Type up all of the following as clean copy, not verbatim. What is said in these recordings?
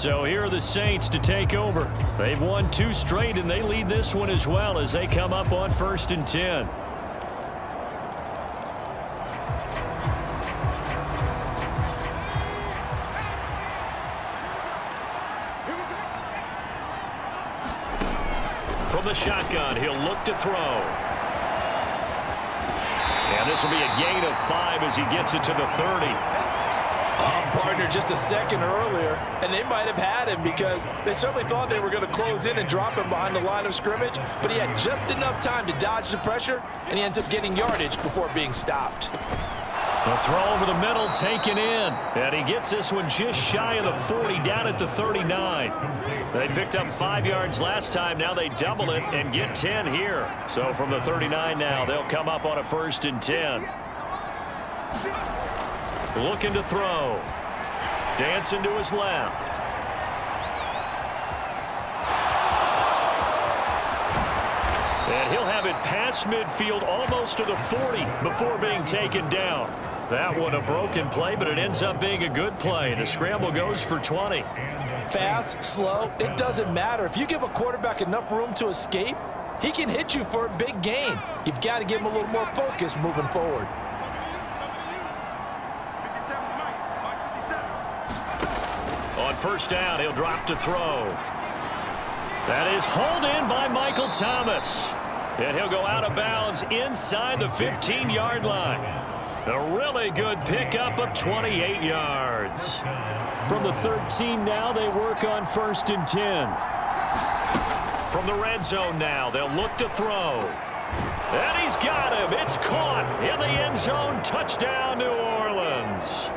So here are the Saints to take over. They've won 2 straight, and they lead this one as well as they come up on 1st and 10. From the shotgun, he'll look to throw. And this will be a gain of 5 as he gets it to the 30. Partner just a second earlier, and they might have had him because they certainly thought they were going to close in and drop him behind the line of scrimmage, but he had just enough time to dodge the pressure, and he ends up getting yardage before being stopped. The throw over the middle taken in, and he gets this one just shy of the 40 down at the 39. They picked up 5 yards last time. Now they double it and get 10 here. So from the 39 now, they'll come up on a 1st and 10. Looking to throw. Dancing to his left. And he'll have it past midfield almost to the 40 before being taken down. That one a broken play, but it ends up being a good play. The scramble goes for 20. Fast, slow, it doesn't matter. If you give a quarterback enough room to escape, he can hit you for a big gain. You've got to give him a little more focus moving forward. On 1st down, he'll drop to throw. That is hauled in by Michael Thomas. And he'll go out of bounds inside the 15-yard line. A really good pickup of 28 yards. From the 13 now, they work on 1st and 10. From the red zone now, they'll look to throw. And he's got him. It's caught in the end zone. Touchdown, New Orleans.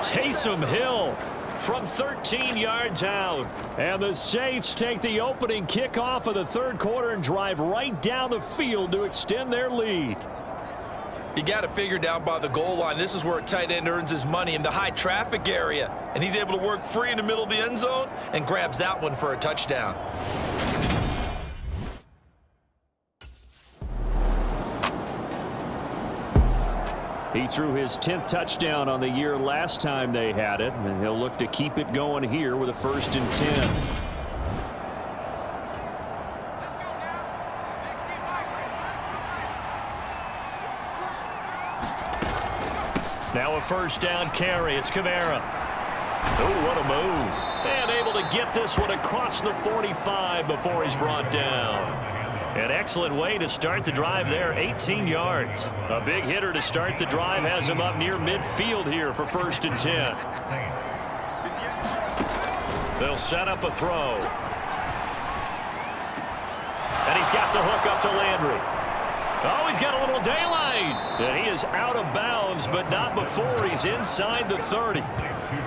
Taysom Hill from 13 yards out. And the Saints take the opening kickoff of the 3rd quarter and drive right down the field to extend their lead. You got it figured out by the goal line. This is where a tight end earns his money, in the high traffic area. And he's able to work free in the middle of the end zone and grabs that one for a touchdown. He threw his 10th touchdown on the year last time they had it, and he'll look to keep it going here with a 1st and 10. Now a 1st down carry. It's Kamara. Oh, what a move. And able to get this one across the 45 before he's brought down. An excellent way to start the drive there, 18 yards. A big hitter to start the drive has him up near midfield here for 1st and 10. They'll set up a throw. And he's got the hook up to Landry. Oh, he's got a little daylight. And he is out of bounds, but not before he's inside the 30.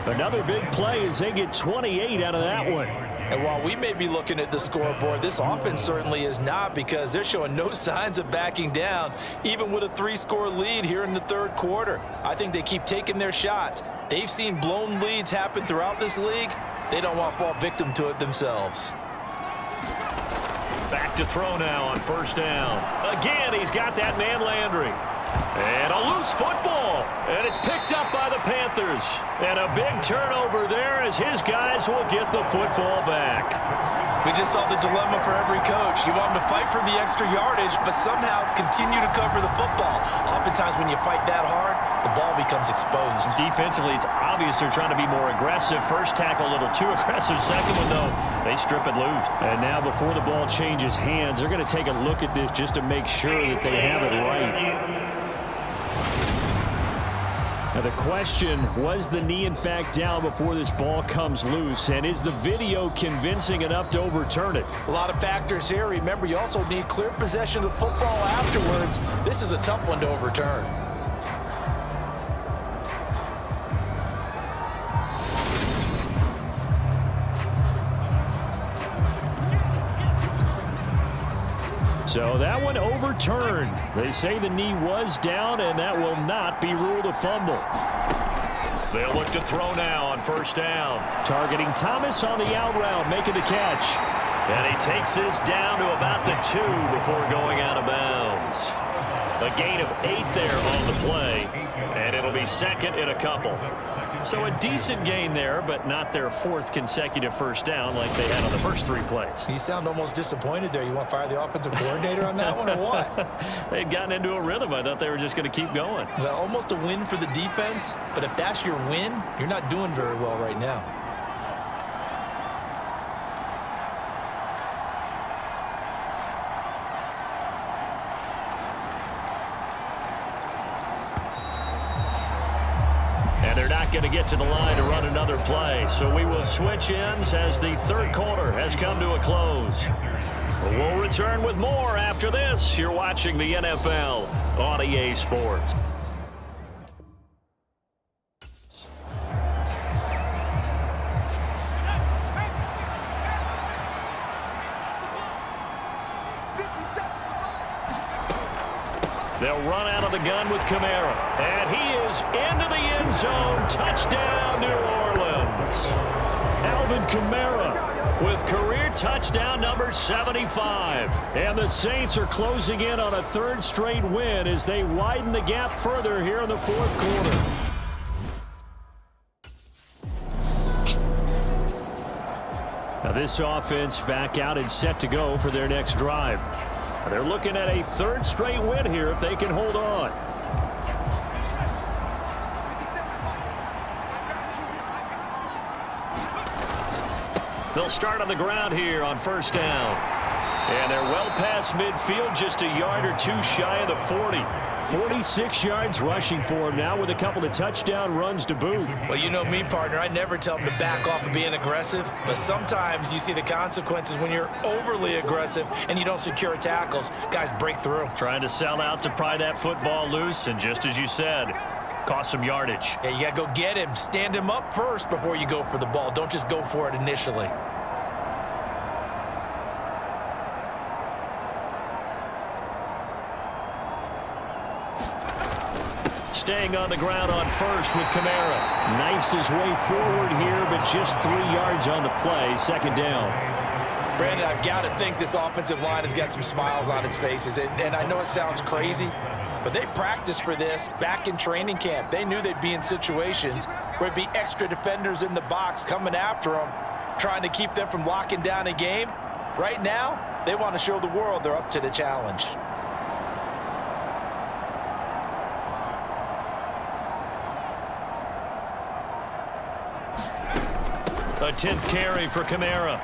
Another big play as they get 28 out of that one. And while we may be looking at the scoreboard, this offense certainly is not, because they're showing no signs of backing down, even with a 3-score lead here in the 3rd quarter. I think they keep taking their shots. They've seen blown leads happen throughout this league. They don't want to fall victim to it themselves. Back to throw now on 1st down. Again, he's got that man Landry. And a loose football. And it's picked up by the Panthers. And a big turnover there as his guys will get the football back. We just saw the dilemma for every coach. You want them to fight for the extra yardage, but somehow continue to cover the football. Oftentimes when you fight that hard, the ball becomes exposed. Defensively, it's obvious they're trying to be more aggressive. First tackle a little too aggressive. Second one, though, they strip it loose. And now before the ball changes hands, they're going to take a look at this just to make sure that they have it right. Now the question, was the knee in fact down before this ball comes loose? And is the video convincing enough to overturn it? A lot of factors here. Remember, you also need clear possession of the football afterwards. This is a tough one to overturn. So that one overturned. They say the knee was down, and that will not be ruled a fumble. They'll look to throw now on 1st down. Targeting Thomas on the out route, making the catch. And he takes this down to about the 2 before going out of bounds. A gain of 8 there on the play, and it'll be second in a couple. So a decent gain there, but not their 4th consecutive first down like they had on the first 3 plays. You sound almost disappointed there. You want to fire the offensive coordinator on that one or what? They'd gotten into a rhythm. I thought they were just going to keep going. Well, almost a win for the defense, but if that's your win, you're not doing very well right now. They're not going to get to the line to run another play, so we will switch ends as the 3rd quarter has come to a close. We'll return with more after this. You're watching the NFL on EA Sports. They'll run out of the gun with Kamara. And he is into the end zone. Touchdown, New Orleans. Alvin Kamara with career touchdown number 75. And the Saints are closing in on a 3rd straight win as they widen the gap further here in the 4th quarter. Now this offense back out and set to go for their next drive. They're looking at a 3rd straight win here if they can hold on. They'll start on the ground here on 1st down. And they're well past midfield, just a yard or 2 shy of the 40. 46 yards rushing for him now with a couple of touchdown runs to boot. Well, you know me, partner. I never tell them to back off of being aggressive, but sometimes you see the consequences when you're overly aggressive and you don't secure tackles. Guys break through. Trying to sell out to pry that football loose, and just as you said, cost some yardage. Yeah, you got to go get him. Stand him up first before you go for the ball. Don't just go for it initially. Staying on the ground on 1st with Kamara. Knifes his way forward here, but just 3 yards on the play. 2nd down. Brandon, I've got to think this offensive line has got some smiles on its faces. And I know it sounds crazy, but they practiced for this back in training camp. They knew they'd be in situations where it'd be extra defenders in the box coming after them, trying to keep them from locking down a game. Right now, they want to show the world they're up to the challenge. A 10th carry for Kamara.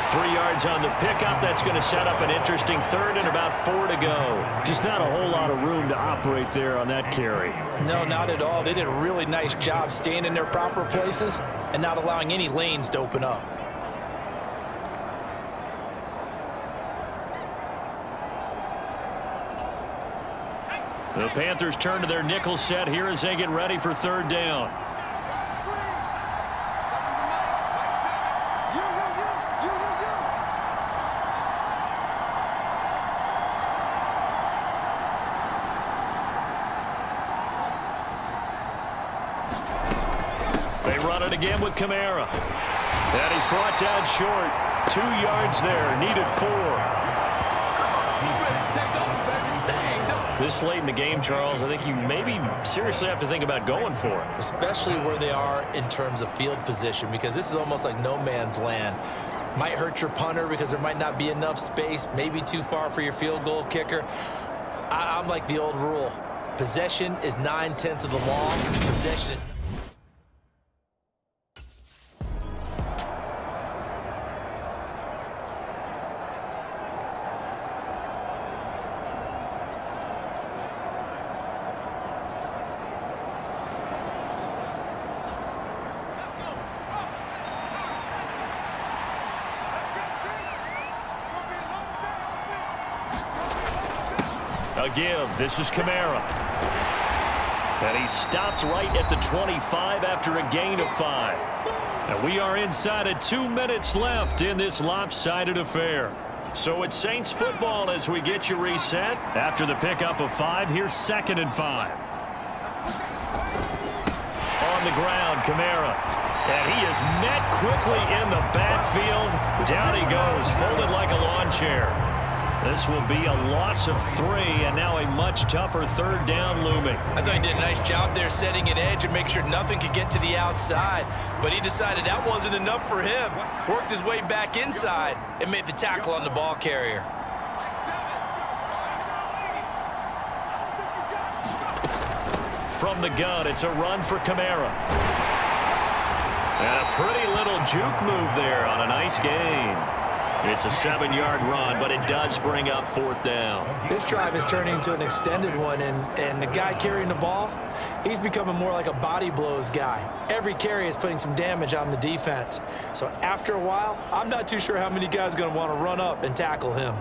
3 yards on the pickup. That's going to set up an interesting 3rd and about 4 to go. Just not a whole lot of room to operate there on that carry. No, not at all. They did a really nice job staying in their proper places and not allowing any lanes to open up. The Panthers turn to their nickel set here as they get ready for 3rd down. They run it again with Kamara. And he's brought down short. 2 yards there, needed 4. This late in the game, Charles, I think you maybe seriously have to think about going for it. Especially where they are in terms of field position, because this is almost like no man's land. Might hurt your punter because there might not be enough space, maybe too far for your field goal kicker. I'm like the old rule. Possession is 9/10 of the law. Possession is... A give. This is Kamara. And he stopped right at the 25 after a gain of 5. And we are inside of 2 minutes left in this lopsided affair. So it's Saints football as we get you reset. After the pickup of 5, here's 2nd and 5. On the ground, Kamara. And he is met quickly in the backfield. Down he goes, folded like a lawn chair. This will be a loss of 3, and now a much tougher third down looming. I thought he did a nice job there setting an edge and make sure nothing could get to the outside. But he decided that wasn't enough for him. Worked his way back inside and made the tackle on the ball carrier. From the gun, it's a run for Kamara. And a pretty little juke move there on a nice gain. It's a 7-yard run, but it does bring up 4th down. This drive is turning into an extended one, and the guy carrying the ball, he's becoming more like a body blows guy. Every carry is putting some damage on the defense. So after a while, I'm not too sure how many guys are going to want to run up and tackle him.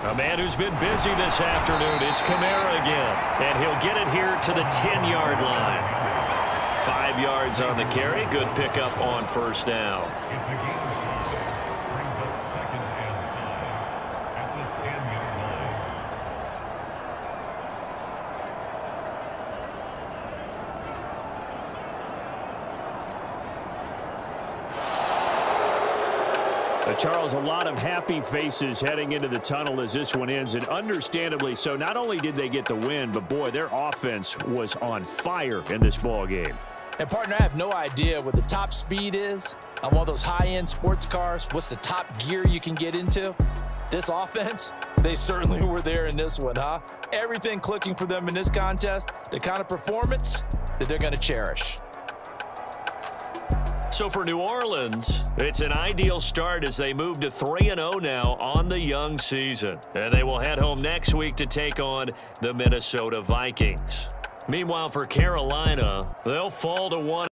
A man who's been busy this afternoon, it's Kamara again. And he'll get it here to the 10-yard line. 5 yards on the carry. Good pickup on 1st down. Charles, a lot of happy faces heading into the tunnel as this one ends, and understandably so. Not only did they get the win, but, boy, their offense was on fire in this ball game. And, partner, I have no idea what the top speed is on one of those high-end sports cars. What's the top gear you can get into? This offense, they certainly were there in this one, huh? Everything clicking for them in this contest, the kind of performance that they're going to cherish. So for New Orleans, it's an ideal start as they move to 3-0 now on the young season. And they will head home next week to take on the Minnesota Vikings. Meanwhile, for Carolina, they'll fall to 1.